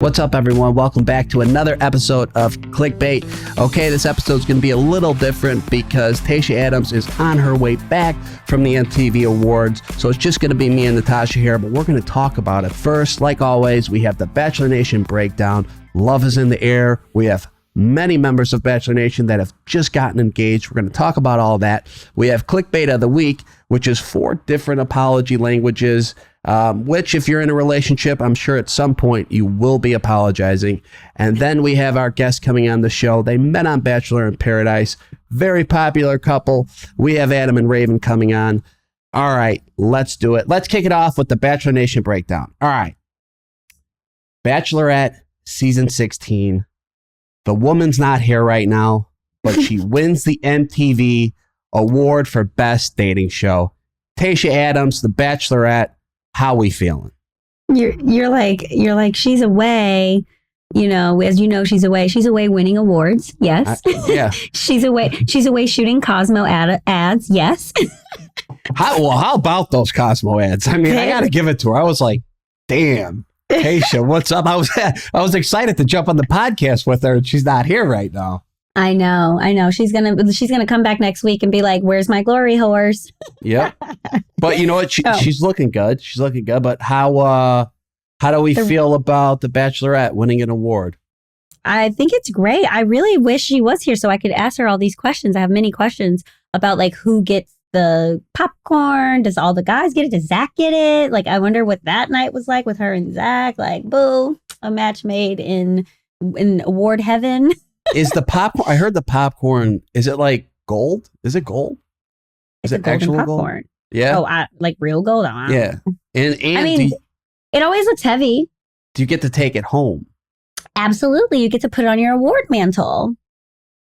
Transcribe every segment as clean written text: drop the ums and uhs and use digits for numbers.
What's up, everyone? Welcome back to another episode of Clickbait. Okay, this episode is going to be a little different because Tayshia Adams is on her way back from the MTV Awards. So it's just going to be me and Natasha here, but we're going to talk about it first. Like always, we have the Bachelor Nation breakdown. Love is in the air. We have many members of Bachelor Nation that have just gotten engaged. We're going to talk about all that. We have Clickbait of the week, which is 4 different apology languages. Which, if you're in a relationship, I'm sure at some point you will be apologizing. And then we have our guest coming on the show. They met on Bachelor in Paradise. Very popular couple. We have Adam and Raven coming on. All right, let's do it. Let's kick it off with the Bachelor Nation breakdown. All right. Bachelorette season 16. The woman's not here right now, but she wins the MTV Award for Best Dating Show. Tayshia Adams, the Bachelorette. How we feeling? You're like she's away, as you know, she's away winning awards. Yes. Yeah. she's away shooting Cosmo ads. Yes. How about those Cosmo ads? I mean, I got to give it to her. I was like, damn, Tayshia, what's up? I was excited to jump on the podcast with her, and she's not here right now. I know. She's gonna come back next week and be like, "Where's my glory horse?" Yep. But you know what? She's looking good. She's looking good. But how do we feel about the Bachelorette winning an award? I think it's great. I really wish she was here so I could ask her all these questions. I have many questions about like who gets the popcorn. Does all the guys get it? Does Zach get it? Like, I wonder what that night was like with her and Zach. Like, boo, a match made in award heaven. Is the popcorn? I heard the popcorn. Is it like gold? Is it gold? Is it actual popcorn? Gold? Yeah. Oh, like real gold? I don't know. Yeah. And I mean, it always looks heavy. Do you get to take it home? Absolutely. You get to put it on your award mantle.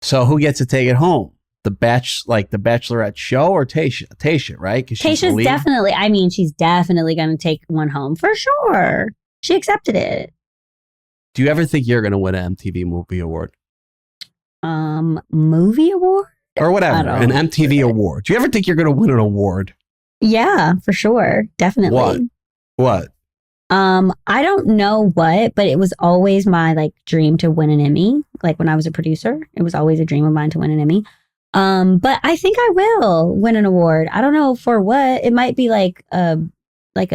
So who gets to take it home? The Bachelorette show or Tayshia? Tayshia, right? Tashia's definitely. I mean, she's definitely going to take one home for sure. She accepted it. Do you ever think you're going to win an MTV Movie Award? Movie award or whatever, an MTV award. Do you ever think you're going to win an award? Yeah, for sure. Definitely. What? I don't know what, but it was always my like dream to win an Emmy. Like when I was a producer, it was always a dream of mine to win an Emmy. But I think I will win an award. I don't know for what. It might be maybe like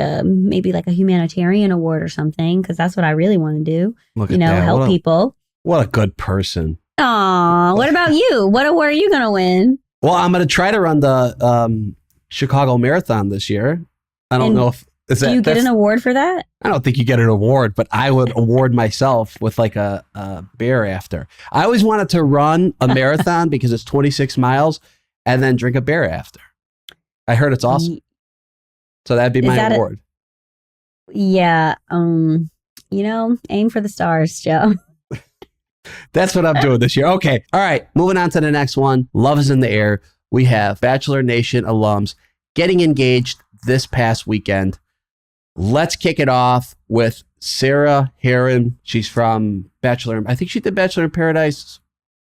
a humanitarian award or something, because that's what I really want to do. Help people. What a good person. Aw, what about you? What award are you going to win? Well, I'm going to try to run the Chicago Marathon this year. I don't know if... Do you get an award for that? I don't think you get an award, but I would award myself with like a beer after. I always wanted to run a marathon because it's 26 miles and then drink a beer after. I heard it's awesome. So that'd be my award. Yeah. Aim for the stars, Joe. That's what I'm doing this year. Okay. All right. Moving on to the next one. Love is in the air. We have Bachelor Nation alums getting engaged this past weekend. Let's kick it off with Sarah Heron. She's from Bachelor. I think she did Bachelor in Paradise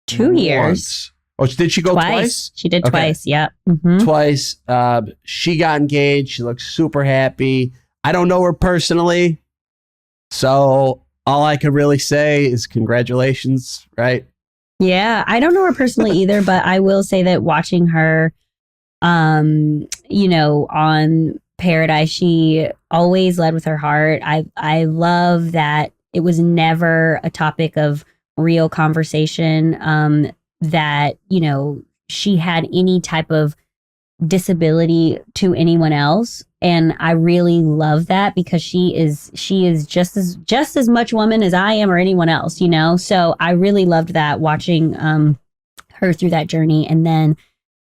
2 years. Oh, did she go twice? She did twice. Yep. Mm-hmm. Twice. She got engaged. She looks super happy. I don't know her personally, so all I could really say is congratulations, right? Yeah, I don't know her personally either, but I will say that watching her, on Paradise, she always led with her heart. I love that it was never a topic of real conversation, that, she had any type of disability to anyone else. And I really love that because she is just as much woman as I am or anyone else, So I really loved that, watching her through that journey. And then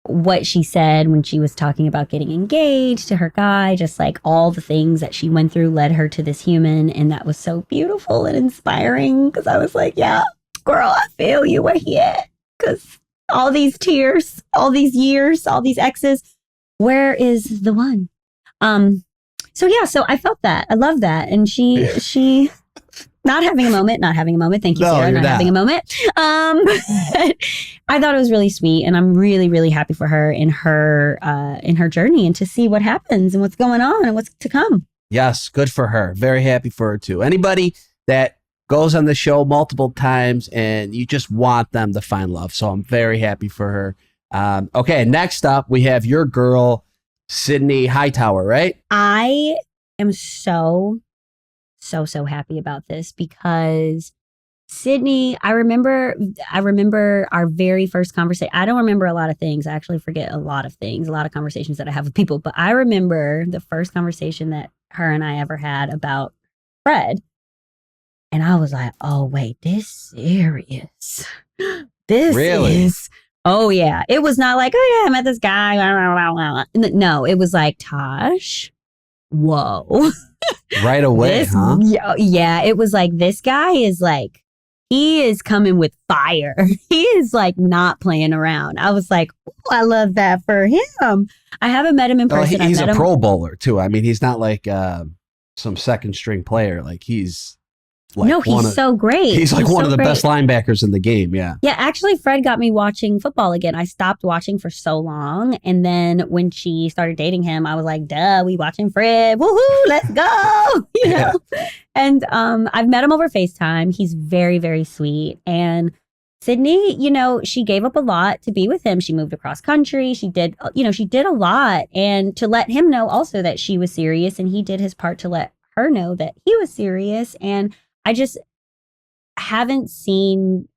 what she said when she was talking about getting engaged to her guy, just like all the things that she went through led her to this human. And that was so beautiful and inspiring, because I was like, yeah, girl, I feel you. Where he at? Because all these tears, all these years, all these exes, where is the one? So I felt that. I love that. And she not having a moment. Thank you, Sarah. Not having a moment. I thought it was really sweet, and I'm really, really happy for her in her journey, and to see what happens and what's going on and what's to come. Yes, good for her. Very happy for her too. Anybody that goes on the show multiple times, and you just want them to find love. So I'm very happy for her. Okay, next up, we have your girl, Sydney Hightower, right? I am so happy about this because Sydney, I remember our very first conversation. I don't remember a lot of things. I actually forget a lot of things, a lot of conversations that I have with people. But I remember the first conversation that her and I ever had about Fred. And I was like, oh, wait, this serious. This Really? is, oh, yeah. It was not like, oh, yeah, I met this guy. No, it was like, Tosh, whoa. Right away, huh? Yeah, it was like, this guy is like, he is coming with fire. He is like not playing around. I was like, oh, I love that for him. I haven't met him in person. He's a Pro Bowler, too. I mean, he's not like some second string player. Like, he's like no, he's so great. He's like one of the best linebackers in the game. Yeah. Yeah. Actually, Fred got me watching football again. I stopped watching for so long. And then when she started dating him, I was like, duh, we watching Fred. Woohoo, let's go. You know? And I've met him over FaceTime. He's very, very sweet. And Sydney, you know, she gave up a lot to be with him. She moved across country. She did a lot. And to let him know also that she was serious. And he did his part to let her know that he was serious. And I just haven't seen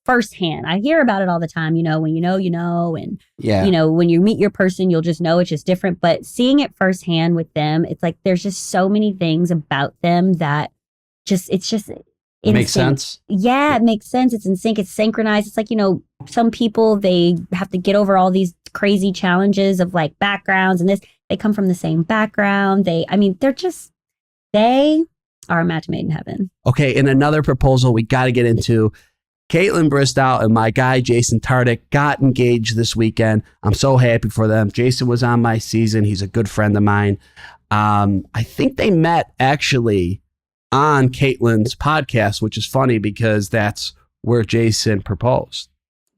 firsthand. I hear about it all the time, you know, when you know, and, you know, when you meet your person, you'll just know it's just different. But seeing it firsthand with them, it's like there's just so many things about them that it makes sense. Yeah, it makes sense. It's in sync. It's synchronized. It's like, you know, some people, they have to get over all these crazy challenges of like backgrounds and this. They come from the same background. They are a match made in heaven. Okay, and another proposal we got to get into. Caitlin Bristow and my guy, Jason Tardik, got engaged this weekend. I'm so happy for them. Jason was on my season. He's a good friend of mine. I think they met actually on Caitlin's podcast, which is funny because that's where Jason proposed.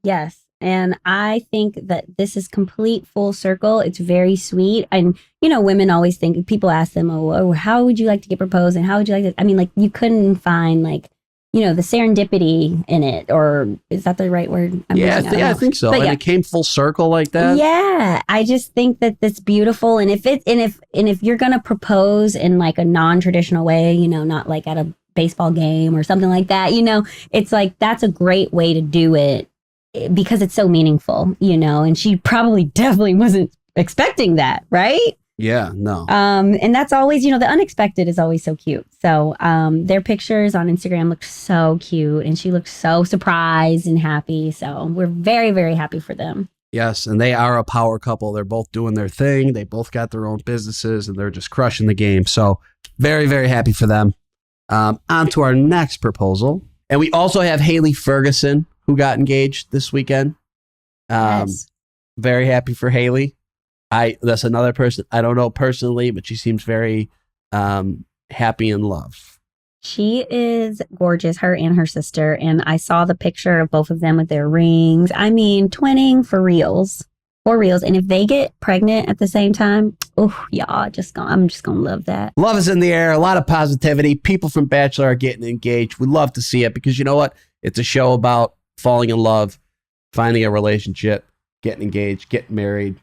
Yes. And I think that this is complete full circle. It's very sweet. And, you know, women always think, people ask them, oh, how would you like to get proposed? And how would you like to, I mean, like, you couldn't find, like, you know, the serendipity in it. Or is that the right word? I think so. But and it came full circle like that. Yeah. I just think that that's beautiful. And if you're going to propose in like a non-traditional way, you know, not like at a baseball game or something like that, you know, it's like, that's a great way to do it. Because it's so meaningful, you know, and she probably definitely wasn't expecting that, right? Yeah, no. And that's always, you know, the unexpected is always so cute. So their pictures on Instagram look so cute and she looks so surprised and happy. So we're very, very happy for them. Yes, and they are a power couple. They're both doing their thing. They both got their own businesses and they're just crushing the game. So very, very happy for them. On to our next proposal. And we also have Haley Ferguson, who got engaged this weekend. Yes. Very happy for Haley. That's another person I don't know personally, but she seems very happy in love. She is gorgeous, her and her sister. And I saw the picture of both of them with their rings. I mean, twinning for reals. For reals. And if they get pregnant at the same time, oh, y'all, I'm just going to love that. Love is in the air. A lot of positivity. People from Bachelor are getting engaged. We love to see it because you know what? It's a show about falling in love, finding a relationship, getting engaged, getting married,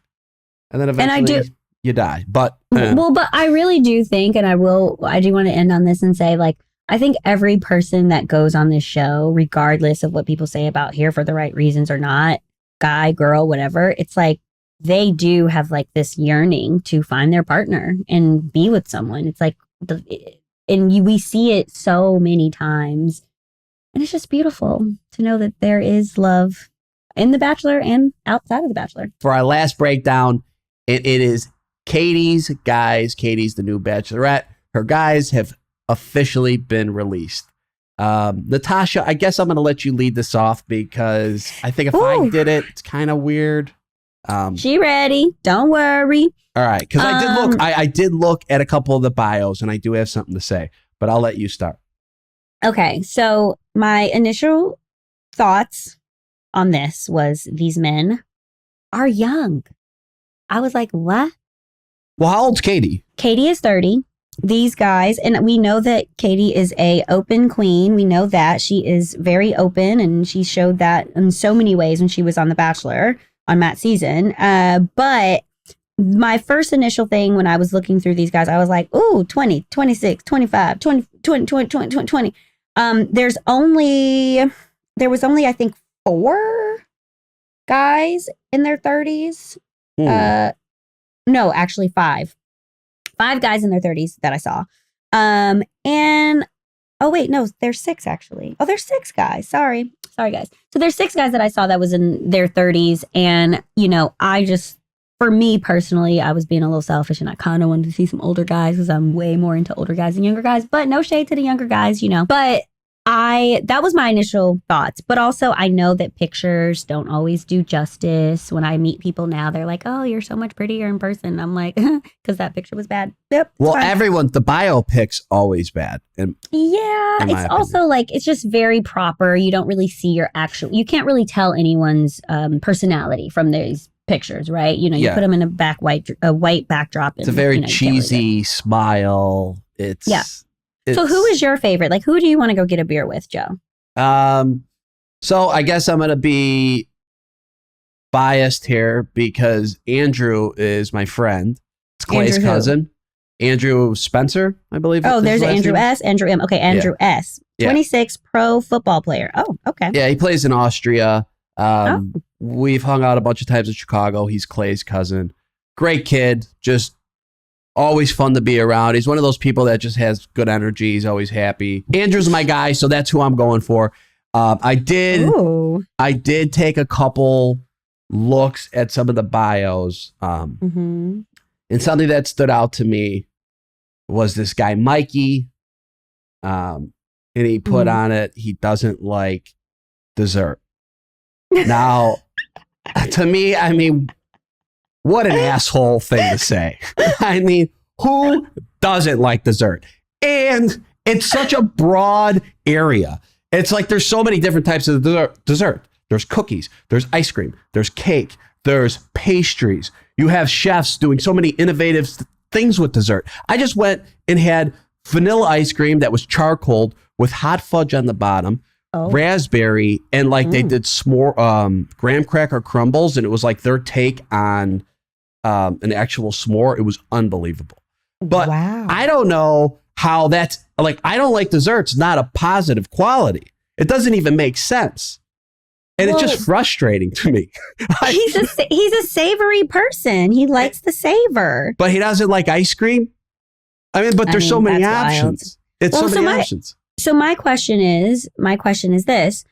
and then eventually you die. But but I really do think, and I do want to end on this and say, like, I think every person that goes on this show, regardless of what people say about Here for the Right Reasons or not, guy, girl, whatever, it's like they do have like this yearning to find their partner and be with someone. It's like, we see it so many times. And it's just beautiful to know that there is love in The Bachelor and outside of The Bachelor. For our last breakdown, it is Katie's guys. Katie's the new Bachelorette. Her guys have officially been released. Natasha, I guess I'm going to let you lead this off because I think if I did it, it's kind of weird. She ready. Don't worry. All right. Because I did look at a couple of the bios and I do have something to say, but I'll let you start. Okay, so my initial thoughts on this was these men are young. I was like, what? Well, how old's Katie? Katie is 30. these guys, and we know that Katie is a open queen. We know that she is very open, and she showed that in so many ways when she was on The Bachelor on Matt's season. But my first initial thing when I was looking through these guys, I was like, ooh, 20, 26, 25, 20, 20, 20, 20, 20, 20. There was only, I think, 4 guys in their 30s. No, actually 5. 5 guys in their 30s that I saw. And oh wait, no, there's 6 actually. Oh, there's 6 guys. Sorry guys. So there's 6 guys that I saw that was in their 30s. And, you know, for me personally, I was being a little selfish and I kind of wanted to see some older guys because I'm way more into older guys than younger guys, but no shade to the younger guys, you know. But that was my initial thoughts, but also I know that pictures don't always do justice. When I meet people now, they're like, oh, you're so much prettier in person. I'm like, because that picture was bad. Yep. Well, the biopic's always bad. It's also like, it's just very proper. You don't really see you can't really tell anyone's personality from these pictures, right? You know, you put them in a white backdrop. It's a very cheesy smile. So who is your favorite? Like, who do you want to go get a beer with, Joe? So I guess I'm going to be biased here because Andrew is my friend. It's Clay's cousin. Andrew Spencer, I believe. Oh, there's Andrew S., Andrew M. Okay, Andrew S. 26, pro football player. Oh, okay. Yeah, he plays in Austria. We've hung out a bunch of times in Chicago. He's Clay's cousin. Great kid. Just always fun to be around. He's one of those people that just has good energy. He's always happy. Andrew's my guy, so that's who I'm going for. I did take a couple looks at some of the bios. And something that stood out to me was this guy, Mikey. And he put on it, he doesn't like dessert. Now, to me, I mean, what an asshole thing to say. I mean, who doesn't like dessert? And it's such a broad area. It's like there's so many different types of dessert. There's cookies, there's ice cream, there's cake, there's pastries. You have chefs doing so many innovative things with dessert. I just went and had vanilla ice cream that was charcoaled with hot fudge on the bottom, raspberry, and like they did s'more, graham cracker crumbles, and it was like their take on an actual s'more. It was unbelievable. But I don't know how that's like, I don't like desserts, not a positive quality. It doesn't even make sense. And it's just frustrating to me. He's a savory person. He likes the savor. But he doesn't like ice cream? I mean, but there's so many options. It's so many options. So my question is this.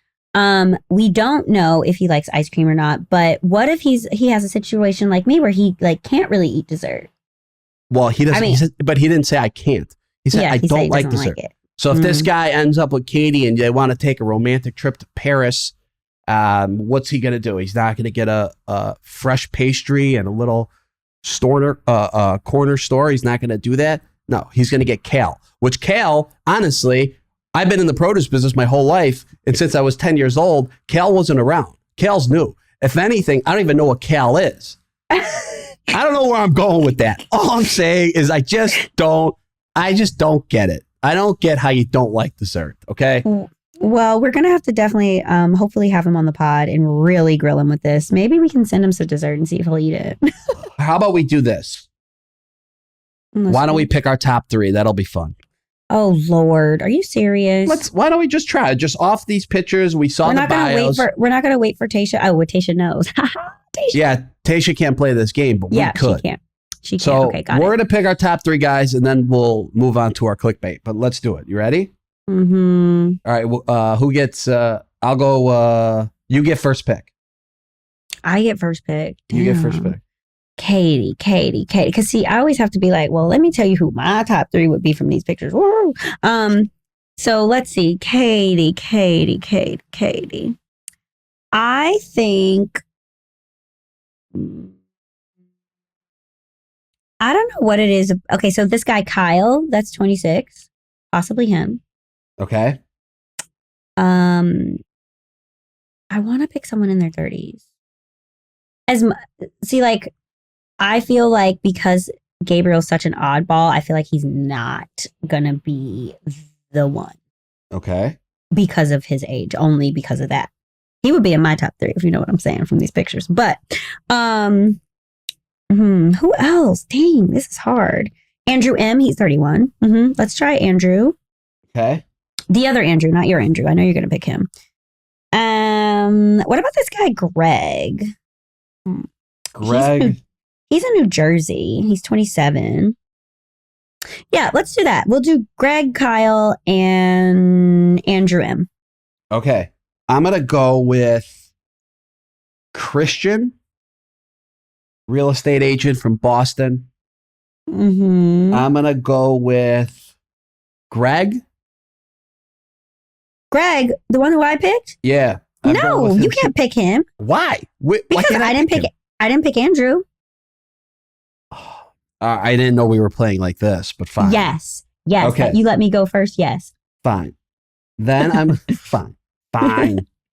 We don't know if he likes ice cream or not, but what if he has a situation like me where he like can't really eat dessert? Well, he doesn't, but he didn't say I can't. He said, I don't like dessert. So if this guy ends up with Katie and they want to take a romantic trip to Paris, what's he going to do? He's not going to get a fresh pastry and a little corner store. He's not going to do that. No, he's going to get kale, which kale, honestly, I've been in the produce business my whole life. And since I was 10 years old, kale wasn't around. Kale's new. If anything, I don't even know what kale is. I don't know where I'm going with that. All I'm saying is I just don't get it. I don't get how you don't like dessert. Okay. Well, we're going to have to definitely, hopefully have him on the pod and really grill him with this. Maybe we can send him some dessert and see if he'll eat it. How about we do this? Why don't we pick our top 3? That'll be fun. Oh, Lord. Are you serious? Why don't we just try it? Just off these pictures, we saw the bios. We're not going to wait for Tasha. Oh, what Tasha knows. Tasha. Yeah, Tasha can't play this game, but we could. She can't. So okay, got we're going to pick our top 3 guys, and then we'll move on to our clickbait. But let's do it. You ready? Mm-hmm. All right. Well, who gets... I'll go... you get first pick. I get first pick. Damn. You get first pick. Katie. Because see, I always have to be like, well, let me tell you who my top 3 would be from these pictures. Woo! So let's see. Katie. I think... I don't know what it is. Okay, so this guy, Kyle, that's 26. Possibly him. Okay. I want to pick someone in their 30s. I feel like because Gabriel's such an oddball. I feel like he's not gonna be the one Okay. because of his age, only because of that. He would be in my top 3 if you know what I'm saying from these pictures. But who else? Dang, this is hard. Andrew M. He's 31. Let's try Andrew. Okay. The other Andrew, not your Andrew. I know you're gonna pick him. What about this guy, Greg? Greg. He's in New Jersey. He's 27. Yeah, let's do that. We'll do Greg, Kyle, and Andrew M. Okay. I'm going to go with Christian, real estate agent from Boston. I'm going to go with Greg. Greg, the one who I picked? Yeah. No, you can't pick him. Why? Because I didn't pick Andrew. I didn't know we were playing like this, but fine. Yes. Okay. You let me go first. Yes. Fine. Then I'm fine.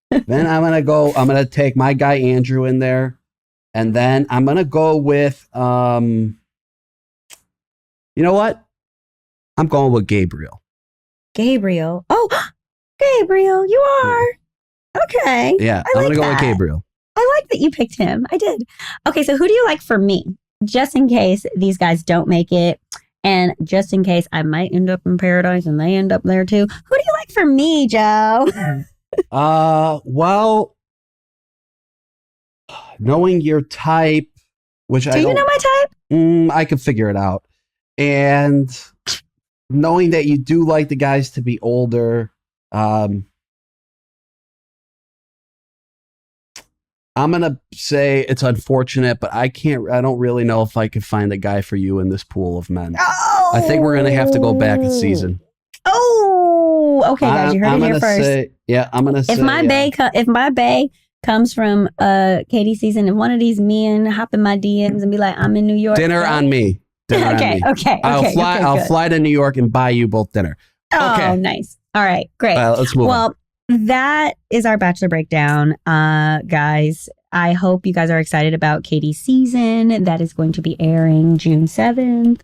Then I'm gonna take my guy Andrew in there, and then I'm gonna go with you know what? I'm going with Gabriel. Oh, Gabriel, you are. Okay. Yeah, I'm gonna go with Gabriel. I like that you picked him. I did. Okay, so who do you like for me? Just in case these guys don't make it, and just in case I might end up in paradise and they end up there too. Who do you like for me, Joe? Well, knowing your type, which do you know my type? I can figure it out, and knowing that you do like the guys to be older. I'm going to say it's unfortunate, but I don't really know if I could find a guy for you in this pool of men. Oh. I think we're going to have to go back a season. Oh, okay, guys, you heard it here first. I'm going to say. If my bae comes from Katie's season, if one of these men hop in my DMs and be like, I'm in New York. Dinner on me. Okay. I'll fly to New York and buy you both dinner. Oh, okay. Nice. All right, great. Let's move on. That is our Bachelor Breakdown, guys. I hope you guys are excited about Katie's season that is going to be airing June 7th.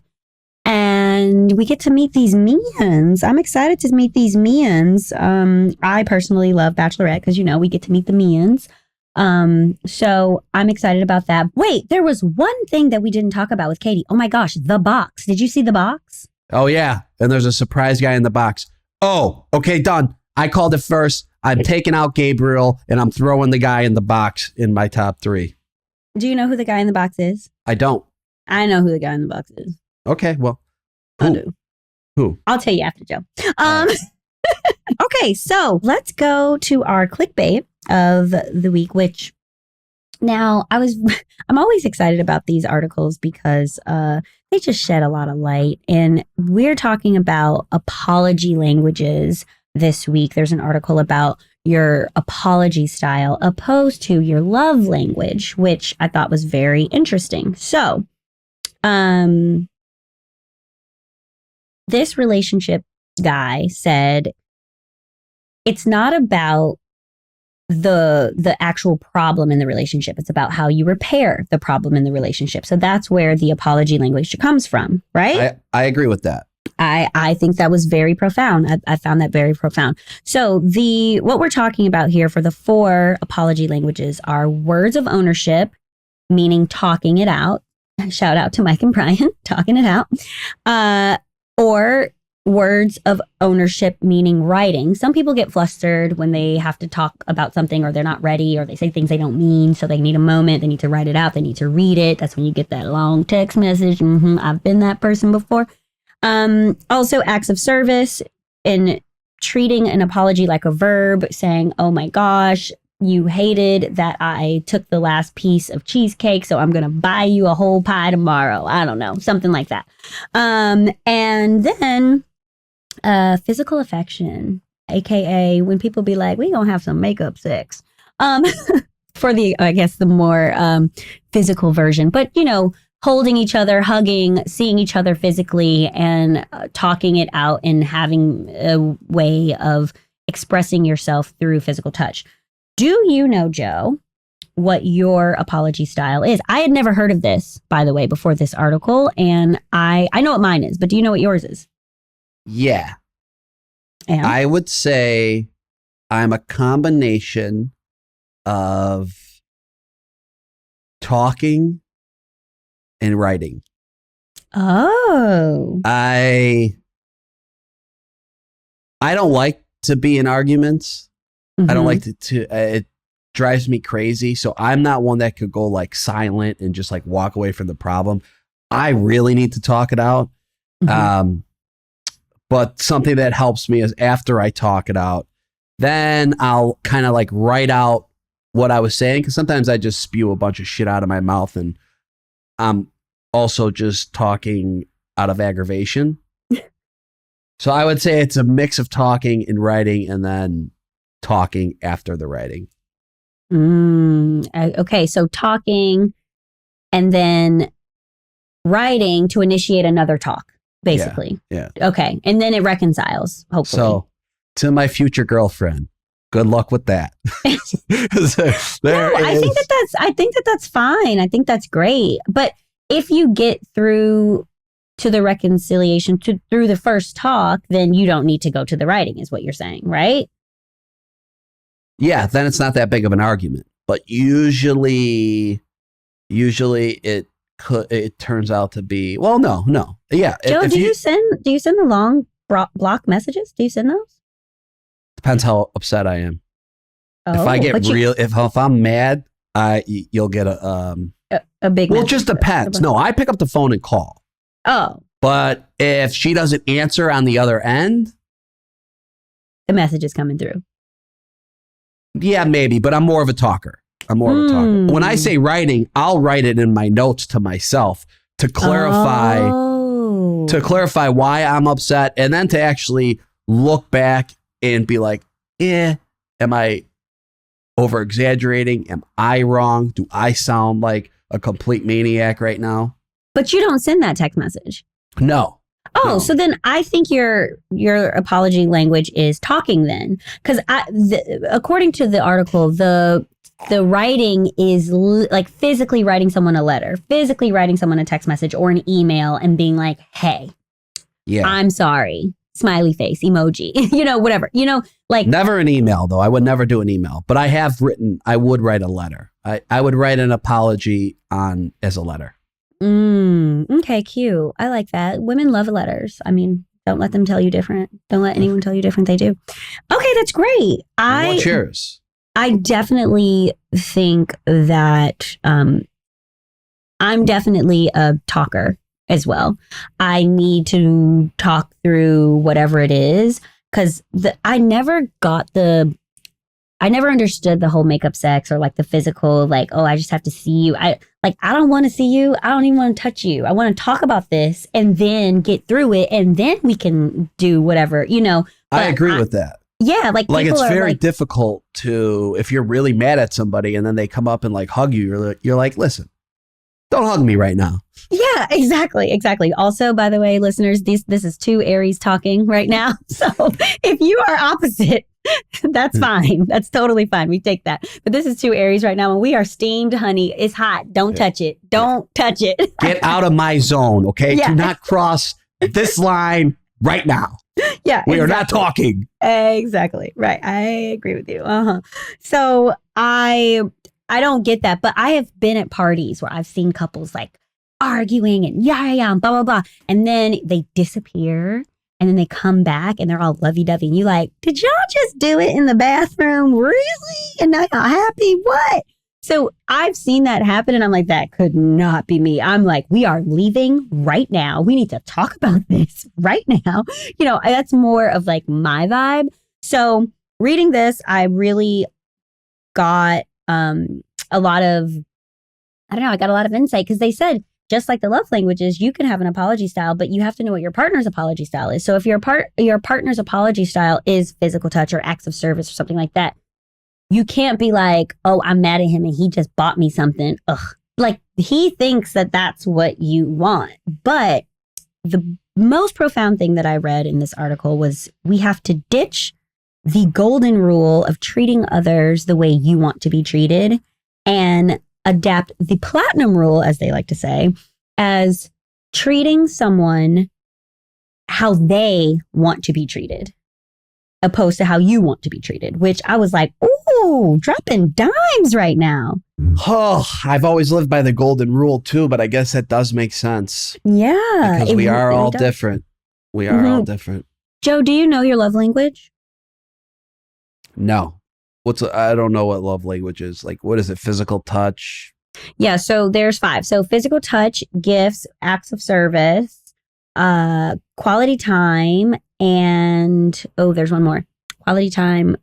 And we get to meet these Mians. I'm excited to meet these Mians. I personally love Bachelorette because, we get to meet the Mians. So I'm excited about that. Wait, there was one thing that we didn't talk about with Katie. Oh my gosh, the box. Did you see the box? Oh, yeah. And there's a surprise guy in the box. Oh, okay, done. I called it first. I'm taking out Gabriel, and I'm throwing the guy in the box in my top 3. Do you know who the guy in the box is? I don't. I know who the guy in the box is. Okay, well. I do. Who? I'll tell you after, Joe. Okay, so let's go to our clickbait of the week, which now I'm always excited about these articles because they just shed a lot of light. And we're talking about apology languages. This week, there's an article about your apology style opposed to your love language, which I thought was very interesting. So, this relationship guy said it's not about the actual problem in the relationship. It's about how you repair the problem in the relationship. So that's where the apology language comes from, right? I agree with that. I think that was very profound. I found that very profound. So what we're talking about here for the 4 apology languages are words of ownership, meaning talking it out. Shout out to Mike and Brian, talking it out. Or words of ownership, meaning writing. Some people get flustered when they have to talk about something or they're not ready or they say things they don't mean. So they need a moment. They need to write it out. They need to read it. That's when you get that long text message. I've been that person before. Also acts of service in treating an apology like a verb, saying, oh my gosh, you hated that I took the last piece of cheesecake, so I'm going to buy you a whole pie tomorrow. I don't know, something like that. And then physical affection, aka when people be like, we gonna have some makeup sex. For the more physical version, but holding each other, hugging, seeing each other physically, and talking it out and having a way of expressing yourself through physical touch. Do you know, Joe, what your apology style is. I had never heard of this, by the way, before this article, and I know what mine is, but do you know what yours is? Yeah. And? I would say I'm a combination of talking and writing. Oh. I don't like to be in arguments. Mm-hmm. I don't like to it drives me crazy. So I'm not one that could go like silent and just like walk away from the problem. I really need to talk it out. Mm-hmm. But something that helps me is after I talk it out, then I'll kind of like write out what I was saying. Cause sometimes I just spew a bunch of shit out of my mouth and I'm also just talking out of aggravation. So I would say it's a mix of talking and writing and then talking after the writing. Okay. So talking and then writing to initiate another talk, basically. Yeah. Okay. And then it reconciles, hopefully. So to my future girlfriend, good luck with that. I think that's fine. I think that's great. But if you get through to the reconciliation through the first talk, then you don't need to go to the writing, is what you're saying, right? Yeah, then it's not that big of an argument. But usually it turns out to be, well, no. Yeah. Joe, do you send the long block messages? Do you send those? Depends how upset I am. Oh, if I get if I'm mad, you'll get a big. Well, it just depends. No, I pick up the phone and call. Oh. But if she doesn't answer on the other end, the message is coming through. Yeah, maybe, but I'm more of a talker. When I say writing, I'll write it in my notes to myself to clarify why I'm upset, and then to actually look back and be like, am I over exaggerating? Am I wrong? Do I sound like a complete maniac right now? But you don't send that text message. No. Oh, No. So then I think your apology language is talking then. Because according to the article, the writing is like physically writing someone a letter, physically writing someone a text message or an email and being like, hey, I'm sorry. Smiley face, emoji, whatever, like. Never an email, though. I would never do an email. But I would write a letter. I would write an apology as a letter. Okay, cute. I like that. Women love letters. I mean, don't let them tell you different. Don't let anyone tell you different. They do. Okay, that's great. What's yours? I definitely think that I'm definitely a talker as well. I need to talk through whatever it is because I never understood the whole makeup sex or like the physical, like, oh, I just have to see you. I don't want to see you. I don't even want to touch you. I want to talk about this and then get through it. And then we can do whatever, But I agree with that. Yeah. Like it's very difficult if you're really mad at somebody and then they come up and like hug you, you're like, listen, don't hug me right now. Yeah, exactly. Also, by the way, listeners, this is two Aries talking right now. So if you are opposite, that's fine. That's totally fine. We take that. But this is two Aries right now and we are steamed, honey. It's hot. Don't touch it. Don't touch it. Get out of my zone, okay? Yeah. Do not cross this line right now. Yeah, we are not talking. Exactly. Right. I agree with you. So I don't get that, but I have been at parties where I've seen couples like arguing and blah, blah, blah. And then they disappear and then they come back and they're all lovey-dovey. And you like, did y'all just do it in the bathroom? Really? And now y'all happy? What? So I've seen that happen and I'm like, that could not be me. I'm like, we are leaving right now. We need to talk about this right now. That's more of like my vibe. So reading this, I really got I got a lot of insight because they said, just like the love languages, you can have an apology style, but you have to know what your partner's apology style is. So if your partner's apology style is physical touch or acts of service or something like that, you can't be like, oh, I'm mad at him and he just bought me something. Ugh. Like he thinks that that's what you want. But the most profound thing that I read in this article was we have to ditch the golden rule of treating others the way you want to be treated and adapt the platinum rule, as they like to say, as treating someone how they want to be treated, opposed to how you want to be treated, which I was like, ooh, dropping dimes right now. Oh, I've always lived by the golden rule too, but I guess that does make sense. Yeah. Because we are all different. We are all different. Joe, do you know your love language? No. I don't know what love language is. Like, what is it? Physical touch? Yeah, so there's 5. So physical touch, gifts, acts of service, quality time, and there's one more. Quality time.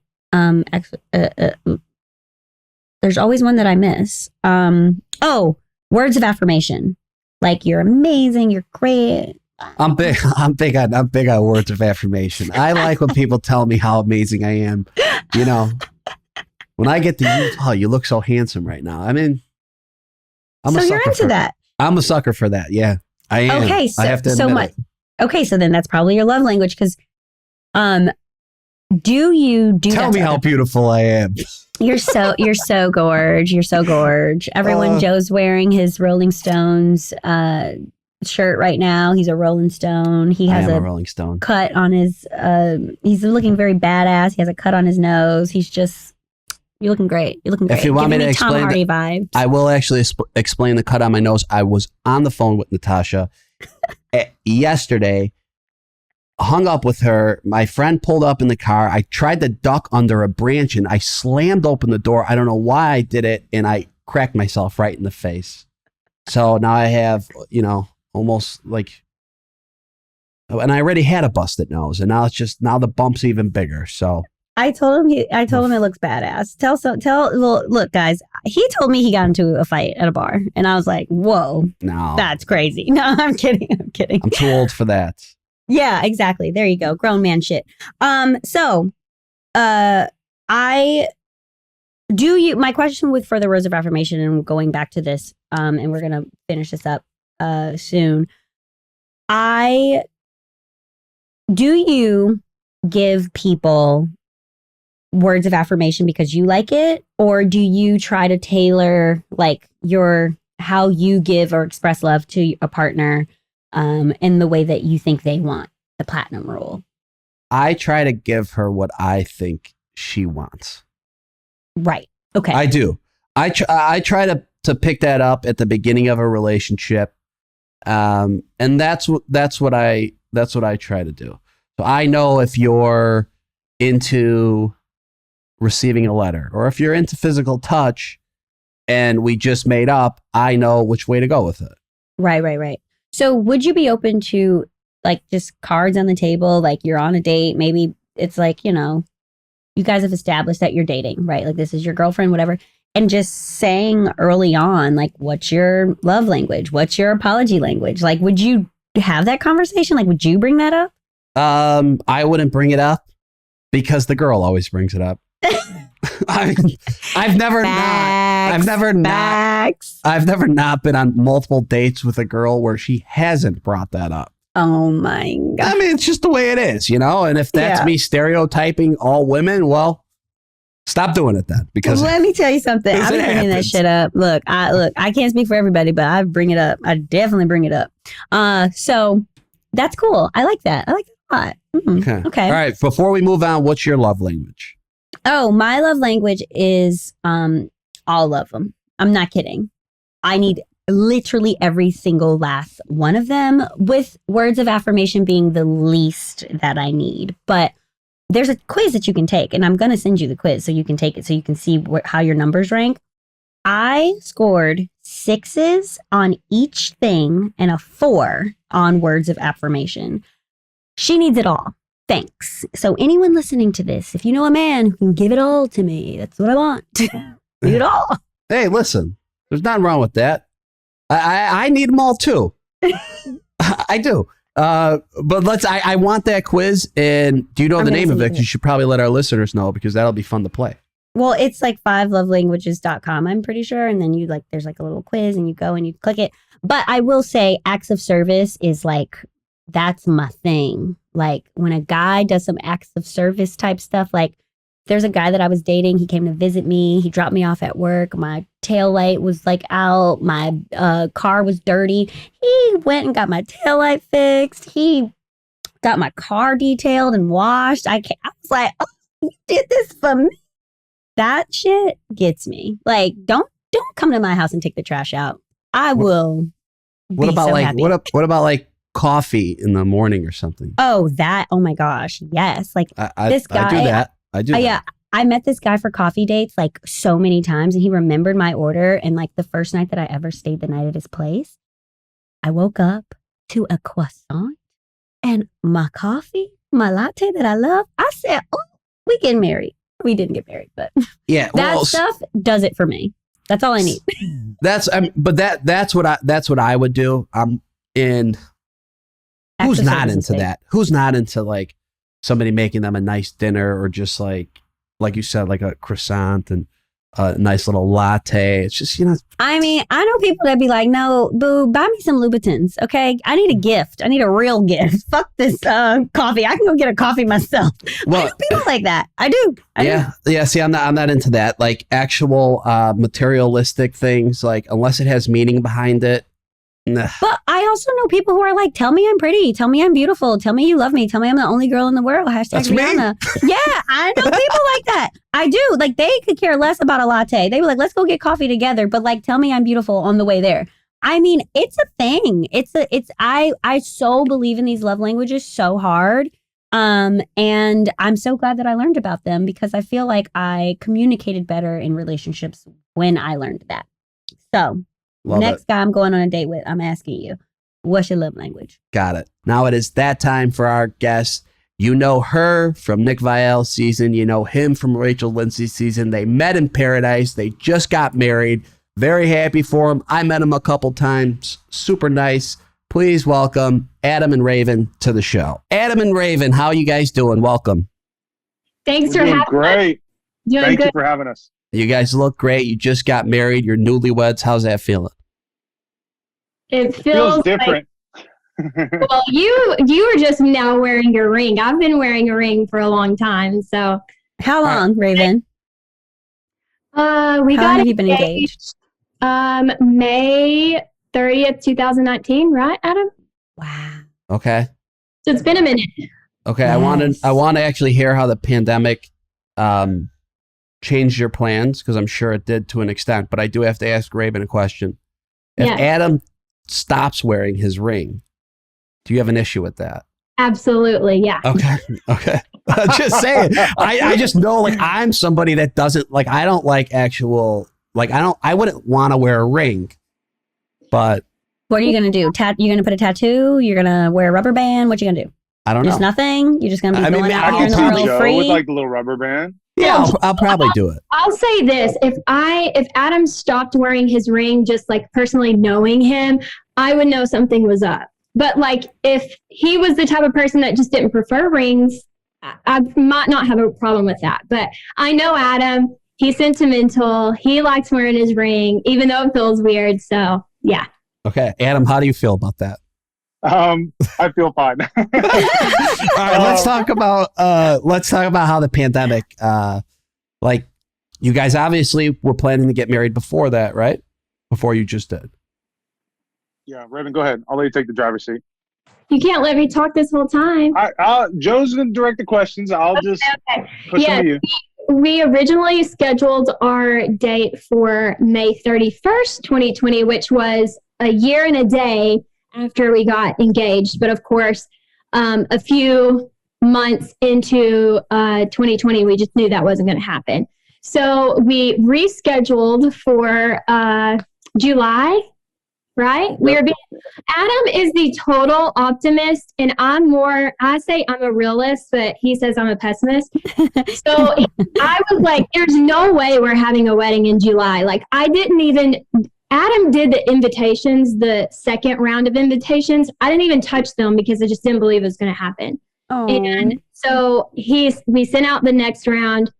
There's always one that I miss. Words of affirmation. Like, you're amazing, you're great. I'm big on words of affirmation. I like when people tell me how amazing I am. You know, when I get to use, oh, you look so handsome right now. I mean, so you're into that. I'm a sucker for that. Yeah, I am. Okay, so I have to admit it. Okay, so then that's probably your love language. Because, do you do? Tell me how beautiful I am. You're so gorge. You're so gorge. Everyone, Joe's wearing his Rolling Stones shirt right now. He's a Rolling Stone. He has a Rolling Stone cut on his. He's looking very badass. He has a cut on his nose. He's just. You're looking great. You're looking great. If you want me to explain, Tom Hardy vibes. I will actually explain the cut on my nose. I was on the phone with Natasha yesterday. Hung up with her. My friend pulled up in the car. I tried to duck under a branch and I slammed open the door. I don't know why I did it, and I cracked myself right in the face. So now I have, almost like, and I already had a busted nose, and now the bump's even bigger. So I told him it looks badass. Look, guys, he told me he got into a fight at a bar, and I was like, whoa, no, that's crazy. No, I'm kidding. I'm too old for that. Yeah, exactly. There you go. Grown man shit. My question with further words of affirmation, and going back to this, and we're going to finish this up soon. Do you give people words of affirmation because you like it, or do you try to tailor like how you give or express love to a partner in the way that you think they want? The platinum rule. I try to give her what I think she wants. Right. Okay. I do. I try to pick that up at the beginning of a relationship, and that's what I try to do. So I know if you're into receiving a letter, or if you're into physical touch, and we just made up, I know which way to go with it. Right. So would you be open to like just cards on the table? Like you're on a date, maybe it's like, you guys have established that you're dating, right? Like this is your girlfriend, whatever. And just saying early on, like, what's your love language? What's your apology language? Like, would you have that conversation? Like, would you bring that up? I wouldn't bring it up because the girl always brings it up. I've never not been on multiple dates with a girl where she hasn't brought that up. Oh my God. I mean, it's just the way it is, And if that's me stereotyping all women, well, stop doing it then. Because let me tell you something. I've been bringing that shit up. Look, I can't speak for everybody, but I bring it up. I definitely bring it up. So that's cool. I like that. I like that a lot. Mm-hmm. Okay. All right. Before we move on, what's your love language? Oh, my love language is all of them. I'm not kidding. I need literally every single last one of them, with words of affirmation being the least that I need. But there's a quiz that you can take, and I'm going to send you the quiz so you can take it so you can see how your numbers rank. I scored 6s on each thing and a 4 on words of affirmation. She needs it all. Thanks. So anyone listening to this, if you know a man who can give it all to me, that's what I want. Need it all. Hey, listen, there's nothing wrong with that. I need them all too. I do. But I want that quiz. And do you know the name of it? You should probably let our listeners know, because that'll be fun to play. Well, it's like 5lovelanguages.com, I'm pretty sure. And then there's like a little quiz and you go and you click it. But I will say acts of service is like, that's my thing. Like when a guy does some acts of service type stuff, like there's a guy that I was dating. He came to visit me. He dropped me off at work. My tail light was like out. My car was dirty. He went and got my tail light fixed. He got my car detailed and washed. I was like, oh, you did this for me. That shit gets me. Like, don't come to my house and take the trash out. I will. What about happy. what about like coffee in the morning or something? Oh, my gosh, yes. Like this guy. I do that. I do. Yeah, I met this guy for coffee dates like so many times, and he remembered my order. And like the first night that I ever stayed the night at his place, I woke up to a croissant and my coffee, my latte that I love. I said, "Oh, we getting married." We didn't get married, but yeah, that stuff does it for me. That's all I need. That's what I would do. Who's not into that? Who's not into like somebody making them a nice dinner, or just like you said, like a croissant and a nice little latte? It's just, I mean, I know people that be like, no, boo, buy me some Louboutins, okay? I need a gift. I need a real gift. Fuck this coffee. I can go get a coffee myself. Well, I know people like that. I do. Yeah. See, I'm not into that. Like actual materialistic things, like unless it has meaning behind it. Nah. But I also know people who are like, tell me I'm pretty, tell me I'm beautiful, tell me you love me, tell me I'm the only girl in the world. Hashtag Rihanna. Yeah, I know people like that. I do. Like, they could care less about a latte. They were like, let's go get coffee together, but like, tell me I'm beautiful on the way there. I mean, it's a thing. I so believe in these love languages so hard. And I'm so glad that I learned about them, because I feel like I communicated better in relationships when I learned that. So next guy I'm going on a date with, I'm asking you, what's your love language? Got it. Now it is that time for our guest. You know her from Nick Viall's season. You know him from Rachel Lindsay's season. They met in paradise. They just got married. Very happy for him. I met him a couple times. Super nice. Please welcome Adam and Raven to the show. Adam and Raven, how are you guys doing? Welcome. Thanks for having us. Great. Thank you for having us. You guys look great. You just got married. You're newlyweds. How's that feeling? It feels different. Well, you are just now wearing your ring. I've been wearing a ring for a long time. So how long, Raven? How long have you been engaged? May 30th, 2019, right, Adam? Wow. Okay. So it's been a minute. Okay, yes. I want to actually hear how the pandemic changed your plans, because I'm sure it did to an extent, but I do have to ask Raven a question. If Adam stops wearing his ring, do you have an issue with that? Absolutely, yeah. Okay. Just saying. I just know, like, I'm somebody that doesn't, like, I don't like actual, like, I wouldn't want to wear a ring, but. What are you going to do? You're going to put a tattoo? You're going to wear a rubber band? What you going to do? I don't know. Just nothing? You're just going to be going out here in the world free? With like the little rubber band. Yeah, I'll probably do it. I'll say this. If Adam stopped wearing his ring, just like personally knowing him, I would know something was up. But like, if he was the type of person that just didn't prefer rings, I might not have a problem with that. But I know Adam, he's sentimental. He likes wearing his ring, even though it feels weird. So yeah. Okay. Adam, how do you feel about that? I feel fine. All right, let's talk about how the pandemic, like, you guys obviously were planning to get married before that, right? Before you just did. Yeah, Raven, go ahead. I'll let you take the driver's seat. You can't let me talk this whole time. Joe's going to direct the questions. I'll just put some of you. We originally scheduled our date for May 31st, 2020, which was a year and a day after we got engaged. But of course, a few months into 2020, we just knew that wasn't going to happen. So we rescheduled for July, right? Yep. Adam is the total optimist, and I say I'm a realist, but he says I'm a pessimist. So I was like, there's no way we're having a wedding in July. Like, Adam did the invitations, the second round of invitations. I didn't even touch them because I just didn't believe it was going to happen. Oh. And so we sent out the next round.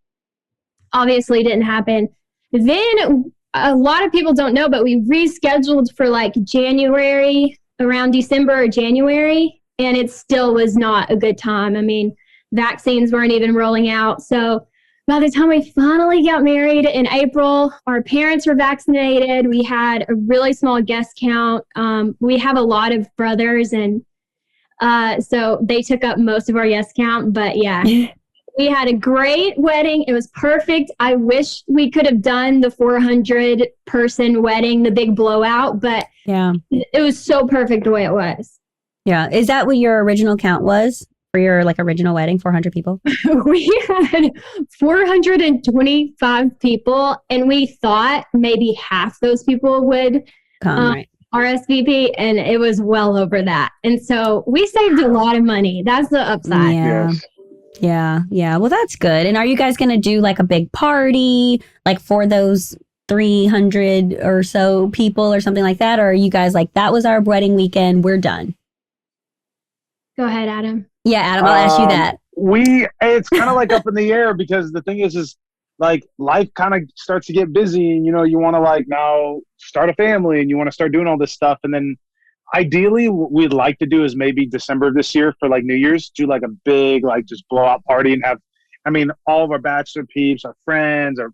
Obviously didn't happen. Then a lot of people don't know, but we rescheduled for like January, around December or January, and it still was not a good time. I mean, vaccines weren't even rolling out. So by the time we finally got married in April, our parents were vaccinated. We had a really small guest count. We have a lot of brothers, and so they took up most of our guest count. But yeah, we had a great wedding. It was perfect. I wish we could have done the 400-person wedding, the big blowout, but Yeah. it was so perfect the way it was. Yeah. Is that what your original count was for your like original wedding? 400 people? We had 425 people, and we thought maybe half those people would Right. RSVP, and it was well over that. And so we saved a lot of money. That's the upside. Yeah. Yes. Yeah. Yeah. Well, that's good. And are you guys going to do like a big party like for those 300 or so people or something like that? Or are you guys like, that was our wedding weekend, we're done? Go ahead, Adam. Yeah, Adam, I'll ask you that. It's kind of like up in the air, because the thing is like life kind of starts to get busy, and you want to like now start a family, and you want to start doing all this stuff. And then ideally what we'd like to do is maybe December of this year for like New Year's, do like a big like just blowout party and have, all of our bachelor peeps, our friends, or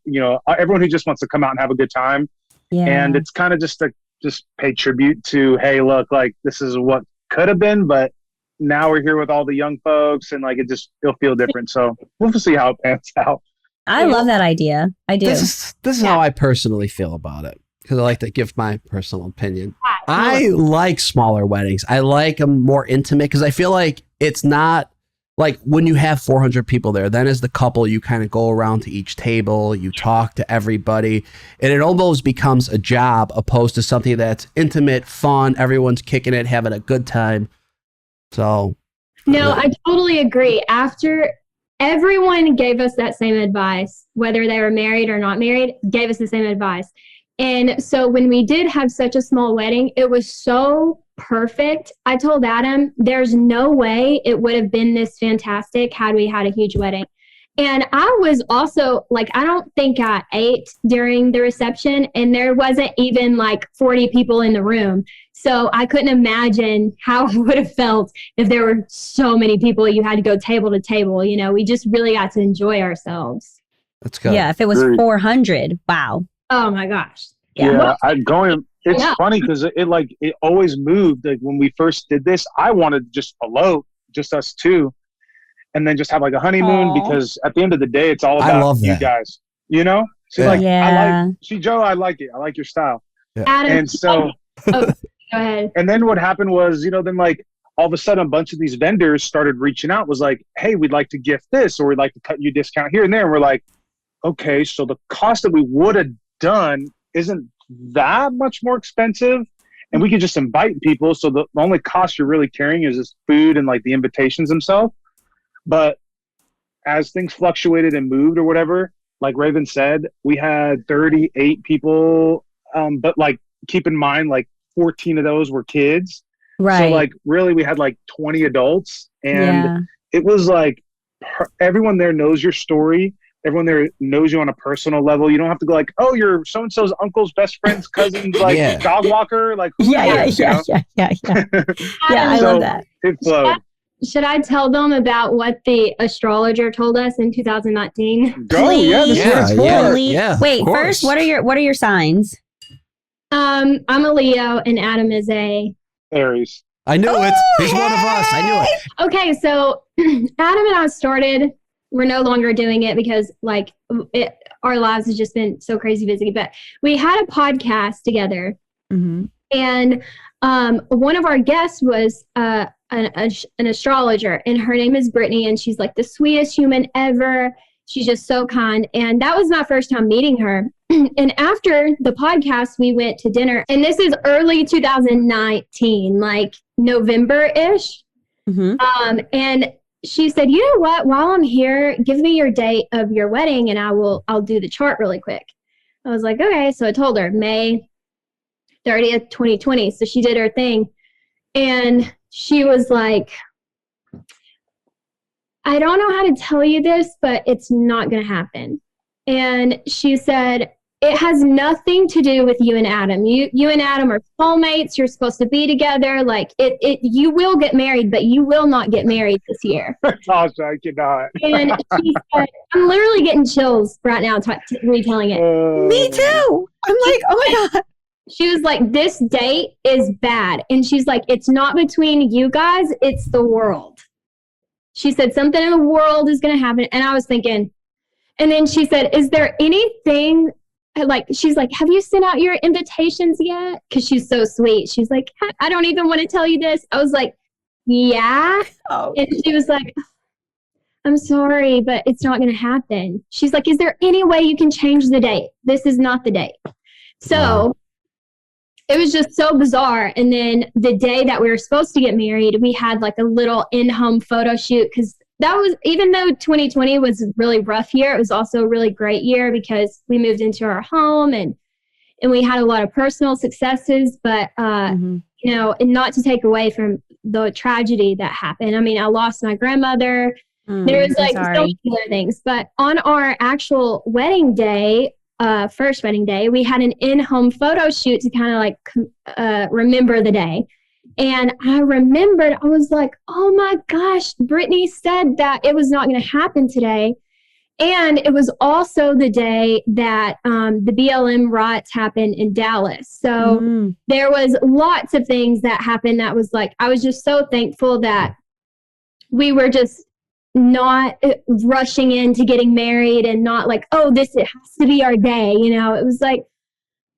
everyone who just wants to come out and have a good time. Yeah. And it's kind of just to just pay tribute to, hey, look, like this is what could have been, but now we're here with all the young folks, and like it'll feel different. So we'll see how it pans out. I love that idea. I do. This is how I personally feel about it, because I like to give my personal opinion. I like smaller weddings. I like them more intimate, because I feel like it's not like when you have 400 people there, then as the couple, you kind of go around to each table, you talk to everybody, and it almost becomes a job opposed to something that's intimate, fun, everyone's kicking it, having a good time. So, No, I totally agree. After everyone gave us that same advice, whether they were married or not married, gave us the same advice. And so when we did have such a small wedding, it was so perfect. I told Adam, there's no way it would have been this fantastic had we had a huge wedding. And I was also like, I don't think I ate during the reception, and there wasn't even like 40 people in the room. So I couldn't imagine how it would have felt if there were so many people. You had to go table to table. We just really got to enjoy ourselves. that's good. Yeah, if it was 400, wow. Oh my gosh. Yeah, it's funny because it always moved. Like when we first did this, I wanted just elope, just us two, and then just have like a honeymoon. Aww. Because at the end of the day, it's all I about love you that. guys. So Yeah. like, Yeah. Joe, I like it. I like your style. Adam, And so, go ahead. and then what happened was, then like all of a sudden, a bunch of these vendors started reaching out. Was like, hey, we'd like to gift this, or we'd like to cut you a discount here and there. And we're like, okay, so the cost that we would have done isn't that much more expensive, and we could just invite people. So the only cost you're really carrying is this food and like the invitations themselves. But as things fluctuated and moved or whatever, like Raven said, we had 38 people. But like, keep in mind, like 14 of those were kids. Right. So like really we had like 20 adults, and Yeah. it was like everyone there knows your story. Everyone there knows you on a personal level. You don't have to go like, oh, you're so-and-so's uncle's best friend's cousin's like Yeah. dog walker. Like, who Yeah. cares, you know? Yeah, I So love that. It flowed. Should I tell them about what the astrologer told us in 2019? Go, yeah, this Yeah, is yeah. for. Yeah, Wait, of course. first, what are your signs? I'm a Leo, and Adam is a... Aries. I knew it. He's one of us. I knew it. Okay, so Adam and I started... We're no longer doing it because our lives has just been so crazy busy. But we had a podcast together, Mm-hmm. and one of our guests was an astrologer, and her name is Brittany, and she's like the sweetest human ever. She's just so kind, and that was my first time meeting her. And after the podcast, we went to dinner, and this is early 2019, like November-ish. Mm-hmm. And she said, you know what, while I'm here, give me your date of your wedding and I'll do the chart really quick. I was like, okay. So I told her May 30th, 2020. So she did her thing. And she was like, I don't know how to tell you this, but it's not going to happen. And she said, it has nothing to do with you and Adam. You and Adam are soulmates. You're supposed to be together. Like you will get married, but you will not get married this year. Natasha, I cannot. And she said, I'm literally getting chills right now retelling it. Me too. I'm like, oh my God. She was like, this date is bad. And she's like, it's not between you guys, it's the world. She said something in the world is going to happen. And I was thinking, and then she said, is there anything, like, she's like, have you sent out your invitations yet? Because she's so sweet. She's like, I don't even want to tell you this. I was like, yeah. Oh. And she was like, I'm sorry, but it's not going to happen. She's like, is there any way you can change the date? This is not the date. So it was just so bizarre. And then the day that we were supposed to get married, we had like a little in-home photo shoot, because that was, even though 2020 was a really rough year, it was also a really great year because we moved into our home and we had a lot of personal successes, but you know, and not to take away from the tragedy that happened. I mean, I lost my grandmother. There was like so many other things, but on our actual wedding day, first wedding day, we had an in-home photo shoot to kind of like remember the day. And I remembered, I was like, oh my gosh, Brittany said that it was not going to happen today. And it was also the day that the BLM riots happened in Dallas. So there was lots of things that happened that was like, I was just so thankful that we were just not rushing into getting married and not like, oh, it has to be our day. You know, it was like,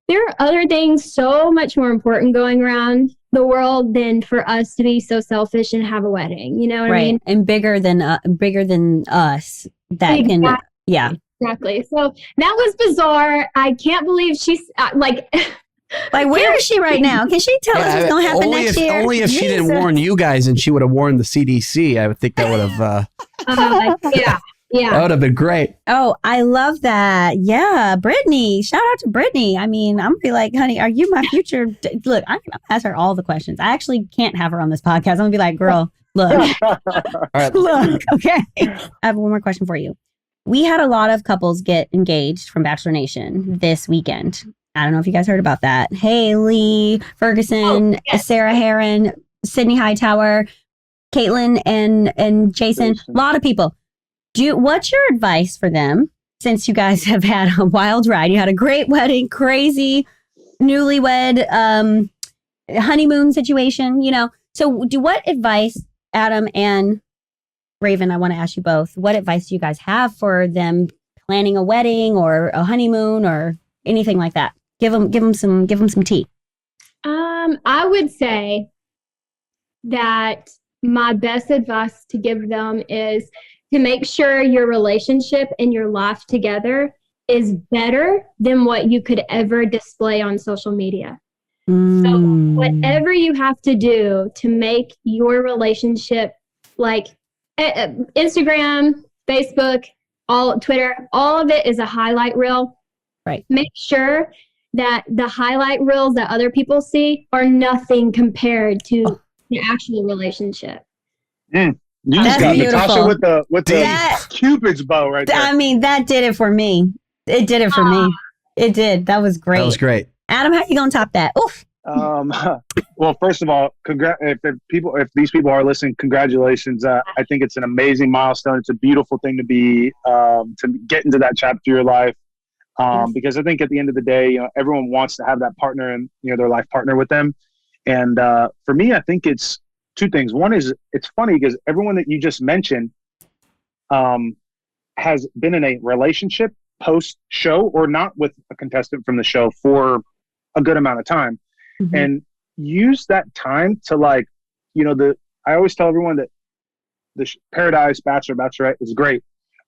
there are other things so much more important going around the world than for us to be so selfish and have a wedding. You know what I mean? And bigger than us. That exactly. can, yeah. Exactly. So that was bizarre. I can't believe she's like... Like, where is she right now? Can she tell us what's going to happen next year? Only if she didn't warn you guys and she would have warned the CDC, I would think that would have... yeah. That would have been great. Oh, I love that. Yeah, Brittany. Shout out to Brittany. I mean, I'm going to be like, honey, are you my future? Look, I'm going to ask her all the questions. I actually can't have her on this podcast. I'm going to be like, girl, look. All right. Look, okay. I have one more question for you. We had a lot of couples get engaged from Bachelor Nation this weekend. I don't know if you guys heard about that. Haley Ferguson, Sarah Heron, Sydney Hightower, Caitlin, and Jason. A lot of people. What's your advice for them, since you guys have had a wild ride? You had a great wedding, crazy newlywed honeymoon situation, you know. So what advice, Adam and Raven, I want to ask you both, what advice do you guys have for them planning a wedding or a honeymoon or anything like that? Give them some tea. I would say that my best advice to give them is to make sure your relationship and your life together is better than what you could ever display on social media. So whatever you have to do to make your relationship, like Instagram, Facebook, Twitter, all of it is a highlight reel. Right. Make sure that the highlight reels that other people see are nothing compared to the actual relationship. You just got Natasha with the Cupid's bow right there. I mean, that did it for me. It did it for me. It did. That was great. That was great. Adam, how are you going to top that? Oof. Well, first of all, if these people are listening, congratulations. I think it's an amazing milestone. It's a beautiful thing to be to get into that chapter of your life. Because I think at the end of the day, you know, everyone wants to have that partner and, you know, their life partner with them. And for me, I think it's two things. One is, it's funny because everyone that you just mentioned has been in a relationship post-show or not with a contestant from the show for a good amount of time. And use that time to, like, you know, I always tell everyone that the Paradise, Bachelor, Bachelorette is great.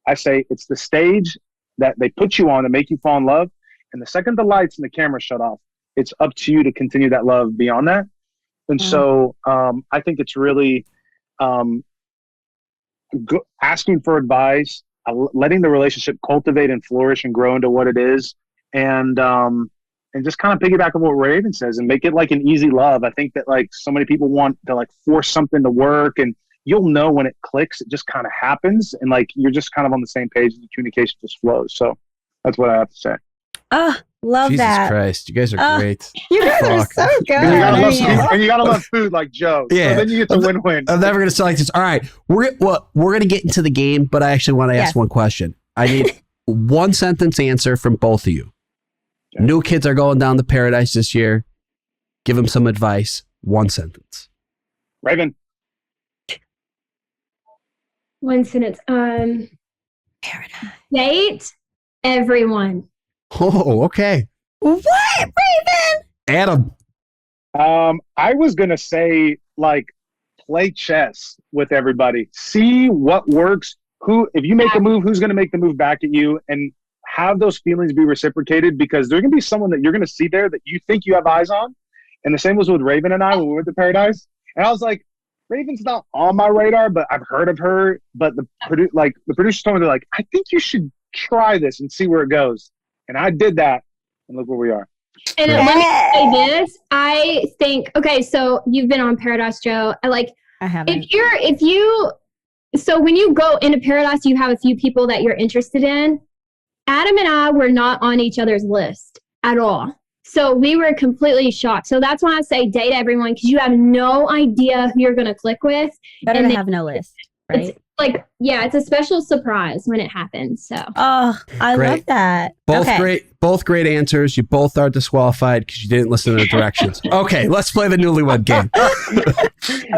I say it's the stage that they put you on to make you fall in love. And the second the lights and the camera shut off, it's up to you to continue that love beyond that. And so I think it's really asking for advice, letting the relationship cultivate and flourish and grow into what it is. And just kind of piggyback on what Raven says and make it like an easy love. I think that, like, so many people want to, like, force something to work, and you'll know when it clicks. It just kind of happens, and, like, you're just kind of on the same page and the communication just flows. So that's what I have to say. Love Jesus that. Christ, you guys are great. You guys are Fuck. so good. And you gotta love food like Joe. Yeah. So then you get the win-win. I'm never gonna sound like this. All right, we're gonna get into the game, but I actually want to ask one question. I need one sentence answer from both of you. Okay. New kids are going down to paradise this year. Give them some advice. One sentence. Raven. One sentence. Paradise. Date everyone. Oh, okay. What, Raven? Adam. I was gonna say like play chess with everybody. See what works. If you make a move, who's gonna make the move back at you, and have those feelings be reciprocated, because there's gonna be someone that you're gonna see there that you think you have eyes on. And the same was with Raven and I when we went to Paradise. And I was like, Raven's not on my radar, but I've heard of her. But the producers told me, they're like, I think you should try this and see where it goes. And I did that, and look where we are. And let me say this. I think, okay, so you've been on Paradise, Joe. I haven't. So when you go into Paradise, you have a few people that you're interested in. Adam and I were not on each other's list at all. So we were completely shocked. So that's why I say date everyone, because you have no idea who you're going to click with. Better to have no list, right? It's a special surprise when it happens. So. Oh, I love that. Both great answers. You both are disqualified because you didn't listen to the directions. Okay, let's play the Newlywed game.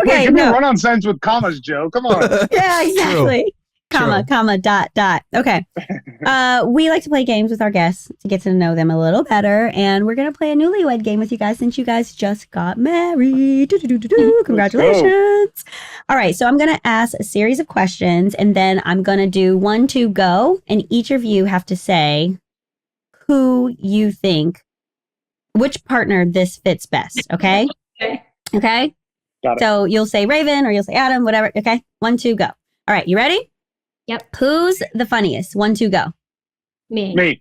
Okay, give me a run-on sentence with commas, Joe. Come on. Yeah, exactly. Comma, dot. Okay. We like to play games with our guests to get to know them a little better. And we're going to play a Newlywed game with you guys since you guys just got married. Congratulations. All right. So I'm going to ask a series of questions, and then I'm going to do 1, 2, go. And each of you have to say who you think, which partner this fits best. Okay. Okay. Got it. So you'll say Raven or you'll say Adam, whatever. Okay. 1, 2, go. All right. You ready? Yep. Who's the funniest? 1, 2, go. Me.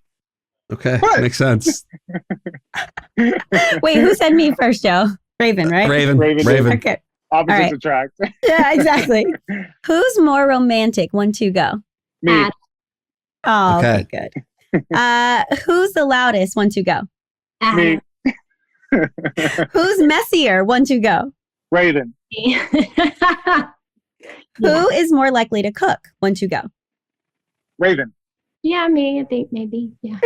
Okay. What? Makes sense. Wait, who said me first, Joe? Raven, right? Raven. Okay. Opposites attract. Yeah, exactly. Who's more romantic? 1, 2, go. Me. Oh, Okay. okay, good. Who's the loudest? 1, 2, go. Me. Who's messier? 1, 2, go. Raven. Who is more likely to cook? 1, 2, go. Raven. Yeah, me. I think maybe. Yeah.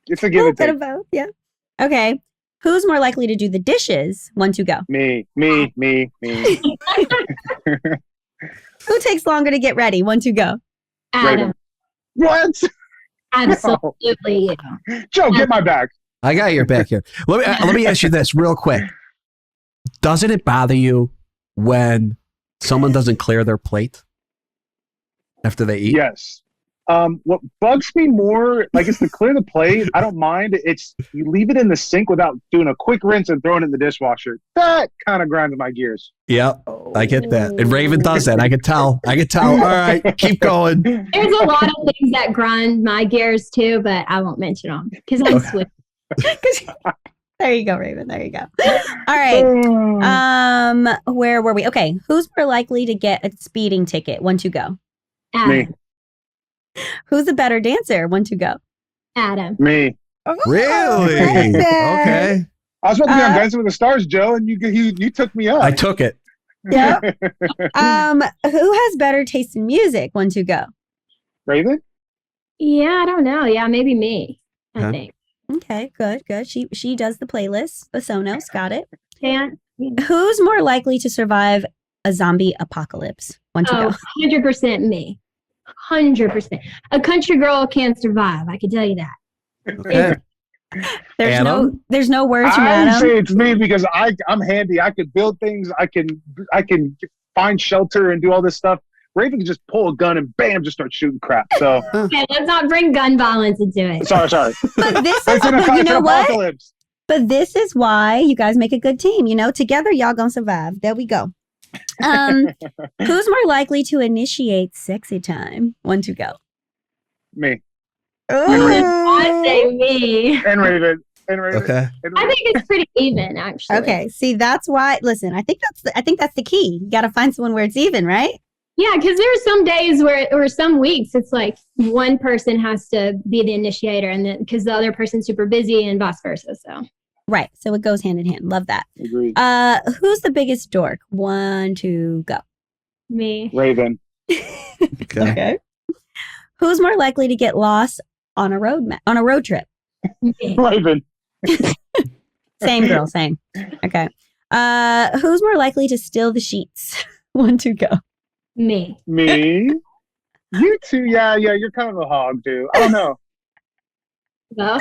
It's a give and take. Both. Yeah. Okay. Who's more likely to do the dishes? 1, 2, go. Me. Who takes longer to get ready? 1, 2, go. Adam. What? Absolutely. Joe, get my back. I got your back here. Let me ask you this real quick. Doesn't it bother you when someone doesn't clear their plate after they eat? Yes. What bugs me more, it's to clear the plate. I don't mind. It's you leave it in the sink without doing a quick rinse and throwing it in the dishwasher. That kind of grinds my gears. Yep, I get that. And Raven does that. I could tell. All right, keep going. There's a lot of things that grind my gears too, but I won't mention them because I'm sweet. There you go, Raven. There you go. All right. Where were we? Okay. Who's more likely to get a speeding ticket? 1, 2, go. Adam. Me. Who's a better dancer? 1, 2, go. Adam. Me. Really? Okay. I was supposed to be on Dancing with the Stars, Joe, and you took me up. I took it. Yeah. Who has better taste in music? 1, 2, go. Raven? Yeah, I don't know. Yeah, maybe me. I think. Okay, good. She does the playlist. Sonos, got it. Can't. Who's more likely to survive a zombie apocalypse? 1, 2, go. 100% me. 100%. A country girl can survive. I can tell you that. Okay. There's no words from I Adam. would say it's me because I'm handy. I could build things. I can find shelter and do all this stuff. Raven can just pull a gun and bam, just start shooting crap. So okay, let's not bring gun violence into it. Sorry. But this is, you know what? But this is why you guys make a good team. Together y'all gonna survive. There we go. Who's more likely to initiate sexy time? 1, 2, go. Me. I say me. And Raven. Okay. I think it's pretty even, actually. Okay. See, that's why. Listen, I think that's the key. You got to find someone where it's even, right? Yeah, because there are some days or some weeks, it's like one person has to be the initiator, and then because the other person's super busy, and vice versa. So Right. So it goes hand in hand. Love that. Agreed. Who's the biggest dork? 1, 2, go. me, Raven. Okay. Who's more likely to get lost on a road trip? me, Raven. Same girl, same. Okay. Who's more likely to steal the sheets? 1, 2, go. me. Me. You too. Yeah. You're kind of a hog, too. I don't know. No.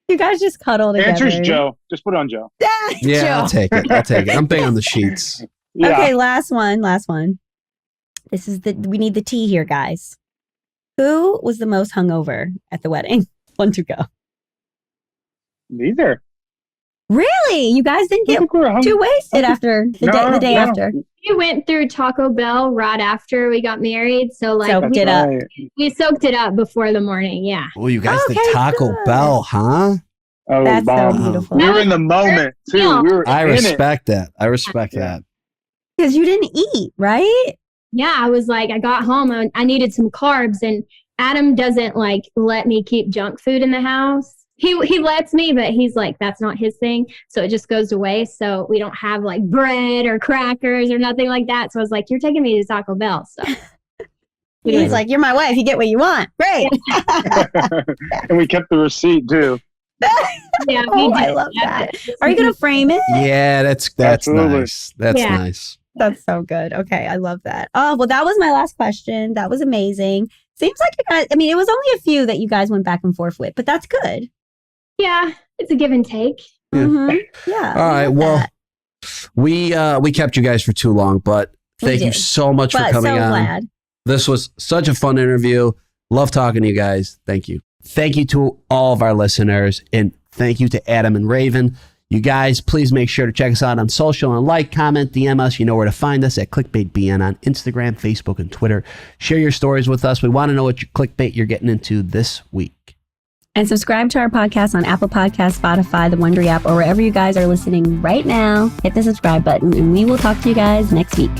You guys just cuddle together. Answer's Joe. Just put it on Joe. Yeah, I'll take it. I'm big on the sheets. Yeah. Okay, last one. This is we need the tea here, guys. Who was the most hungover at the wedding? 1, 2, go. Neither. Really? You guys didn't get too wasted after the day after? We went through Taco Bell right after we got married, so like Soaked it up. we soaked it up before the morning. Yeah. Oh, you guys did Okay, Taco good. Bell, huh? Oh, That's so Bob. beautiful. We were in the moment, too. Yeah. We were I in it. respect that. I respect that. Because you didn't eat, right? Yeah, I was like, I got home, I needed some carbs, and Adam doesn't like let me keep junk food in the house. He lets me, but he's like, that's not his thing. So it just goes to waste. So we don't have like bread or crackers or nothing like that. So I was like, you're taking me to Taco Bell. So He's like, you're my wife. You get what you want. Great. And we kept the receipt, too. yeah, Oh, I love that. Are you going to frame it? Yeah, that's Absolutely. nice. That's Yeah. nice. That's so good. Okay, I love that. Oh, well, that was my last question. That was amazing. Seems like you guys, I mean, it was only a few that you guys went back and forth with, but that's good. Yeah, it's a give and take. Yeah. Mhm. Yeah. All right. Well, we kept you guys for too long, but We thank you did. so much for But coming so on. glad. This was such a fun interview. Love talking to you guys. Thank you. Thank you to all of our listeners, and thank you to Adam and Raven. You guys, please make sure to check us out on social and like, comment, DM us. You know where to find us at ClickbaitBN on Instagram, Facebook, and Twitter. Share your stories with us. We want to know what clickbait you're getting into this week. And subscribe to our podcast on Apple Podcasts, Spotify, the Wondery app, or wherever you guys are listening right now. Hit the subscribe button, and we will talk to you guys next week.